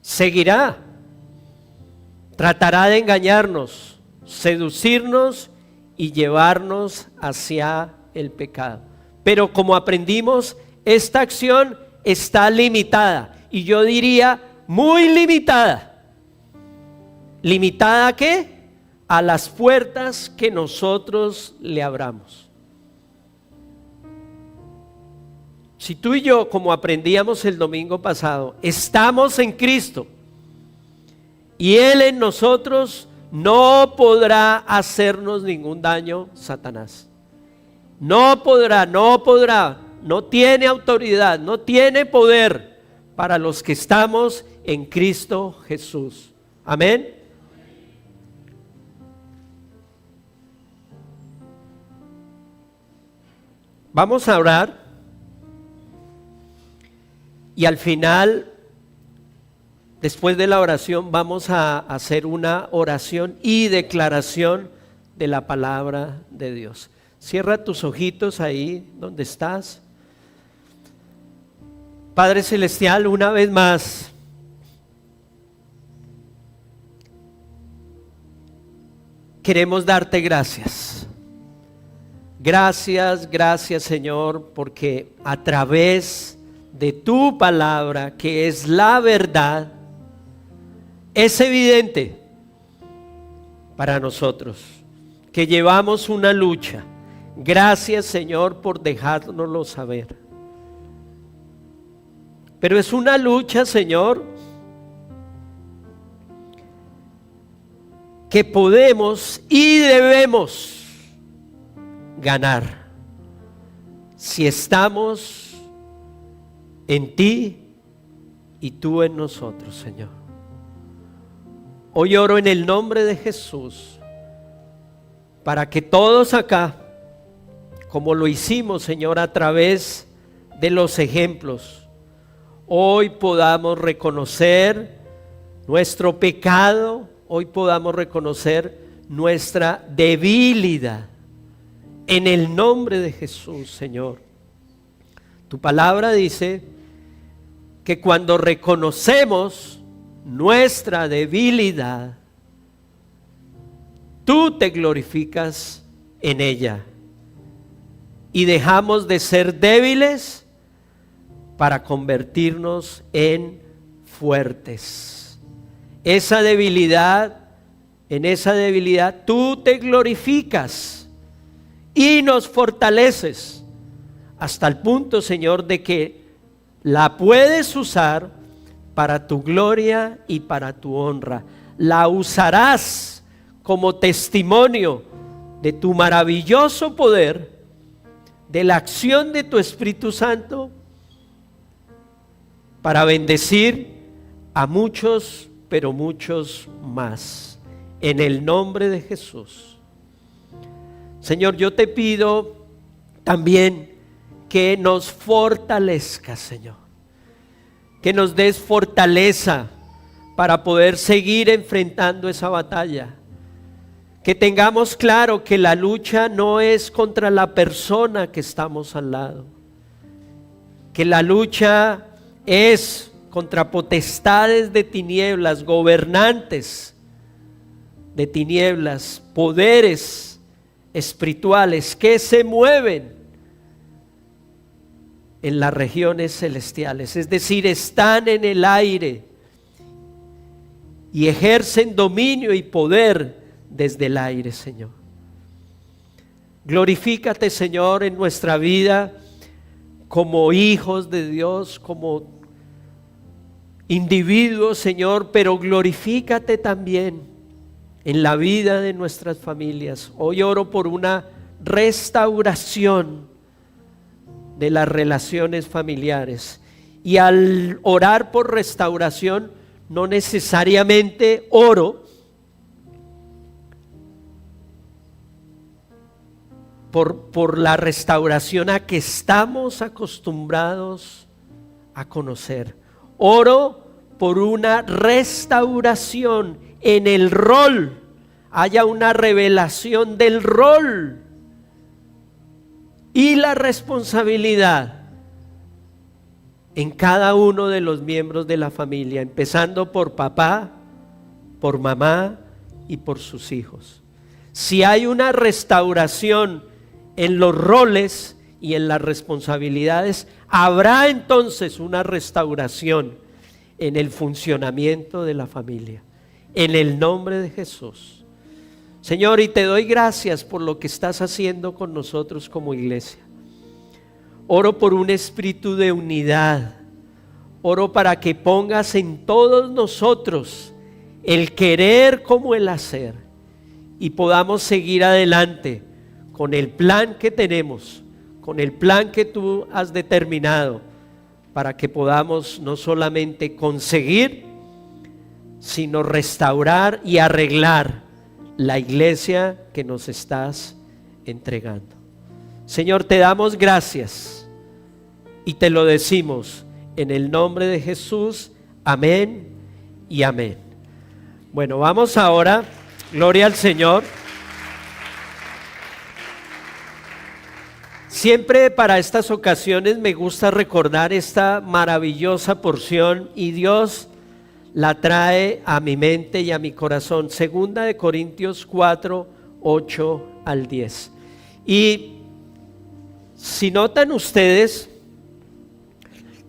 seguirá. Tratará de engañarnos, seducirnos y llevarnos hacia el pecado. Pero como aprendimos, esta acción está limitada, y yo diría muy limitada. ¿Limitada a qué? A las puertas que nosotros le abramos. Si tú y yo, como aprendíamos el domingo pasado, estamos en Cristo y Él en nosotros, no podrá hacernos ningún daño Satanás. No podrá, no tiene autoridad, no tiene poder para los que estamos en Cristo Jesús. Amén. Vamos a orar y al final Después de la oración vamos a hacer una oración y declaración de la palabra de Dios. Cierra tus ojitos ahí donde estás. Padre Celestial, una vez más, queremos darte gracias. Gracias Señor, porque a través de tu palabra, que es la verdad, es evidente para nosotros que llevamos una lucha. Gracias Señor por dejárnoslo saber. Pero es una lucha, Señor, que podemos y debemos ganar si estamos en ti y tú en nosotros, Señor. Hoy oro en el nombre de Jesús para que todos acá, como lo hicimos, Señor, a través de los ejemplos, hoy podamos reconocer nuestro pecado, hoy podamos reconocer nuestra debilidad. En el nombre de Jesús, Señor. Tu palabra dice que cuando reconocemos nuestra debilidad, tú te glorificas en ella y dejamos de ser débiles para convertirnos en fuertes. En esa debilidad tú te glorificas y nos fortaleces hasta el punto, Señor, de que la puedes usar para tu gloria y para tu honra. La usarás como testimonio de tu maravilloso poder, de la acción de tu Espíritu Santo, para bendecir a muchos, pero muchos más. En el nombre de Jesús. Señor, yo te pido también que nos fortalezcas, Señor. Que nos des fortaleza para poder seguir enfrentando esa batalla. Que tengamos claro que la lucha no es contra la persona que estamos al lado. Que la lucha es contra potestades de tinieblas, gobernantes de tinieblas, poderes espirituales que se mueven en las regiones celestiales, es decir, están en el aire y ejercen dominio y poder desde el aire, Señor. Glorifícate, Señor, en nuestra vida como hijos de Dios, como individuos, Señor, pero glorifícate también en la vida de nuestras familias. Hoy oro por una restauración de las relaciones familiares, y al orar por restauración no necesariamente oro por la restauración a que estamos acostumbrados a conocer. Oro por una restauración en el rol, haya una revelación del rol y la responsabilidad en cada uno de los miembros de la familia, empezando por papá, por mamá y por sus hijos. Si hay una restauración en los roles y en las responsabilidades, habrá entonces una restauración en el funcionamiento de la familia. En el nombre de Jesús. Señor, y te doy gracias por lo que estás haciendo con nosotros como iglesia. Oro por un espíritu de unidad. Oro para que pongas en todos nosotros el querer como el hacer, y podamos seguir adelante con el plan que tenemos, con el plan que tú has determinado, para que podamos no solamente conseguir, sino restaurar y arreglar la iglesia que nos estás entregando. Señor, te damos gracias y te lo decimos en el nombre de Jesús. Amén y amén. Bueno, vamos ahora, gloria al Señor. Siempre para estas ocasiones me gusta recordar esta maravillosa porción y Dios la trae a mi mente y a mi corazón. Segunda de Corintios 4, 8 al 10. Y si notan ustedes,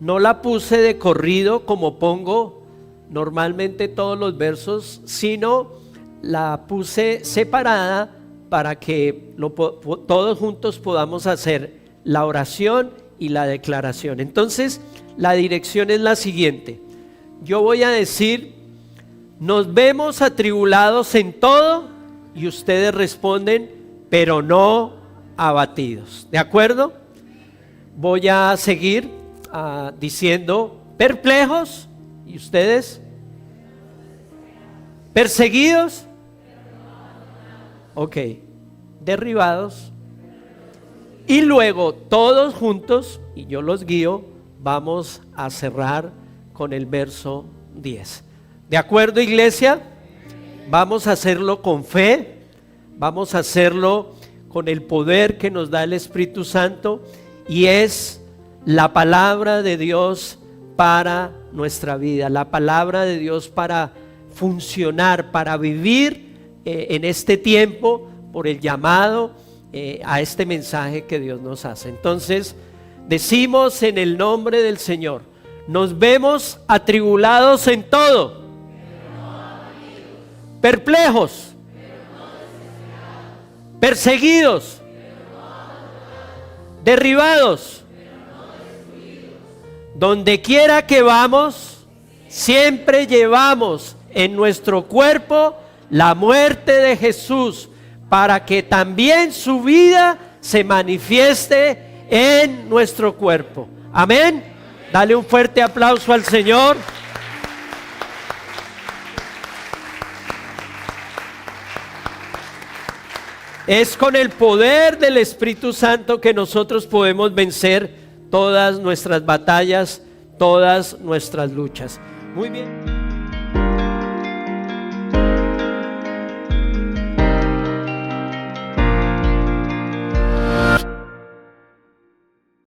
no la puse de corrido como pongo normalmente todos los versos, sino la puse separada para que todos juntos podamos hacer la oración y la declaración. Entonces, la dirección es la siguiente. Yo voy a decir, nos vemos atribulados en todo, y ustedes responden, pero no abatidos. ¿De acuerdo? Voy a seguir diciendo, perplejos, y ustedes, perseguidos. Ok, derribados. Y luego todos juntos, y yo los guío, vamos a cerrar con el verso 10. ¿De acuerdo, iglesia? Vamos a hacerlo con fe, vamos a hacerlo con el poder que nos da el Espíritu Santo, y es la palabra de Dios para nuestra vida, la palabra de Dios para funcionar, para vivir en este tiempo por el llamado a este mensaje que Dios nos hace. Entonces decimos en el nombre del Señor, nos vemos atribulados en todo, perplejos, perseguidos, derribados, donde quiera que vamos, siempre llevamos en nuestro cuerpo la muerte de Jesús, para que también su vida se manifieste en nuestro cuerpo. Amén. Dale un fuerte aplauso al Señor. Es con el poder del Espíritu Santo que nosotros podemos vencer todas nuestras batallas, todas nuestras luchas. Muy bien.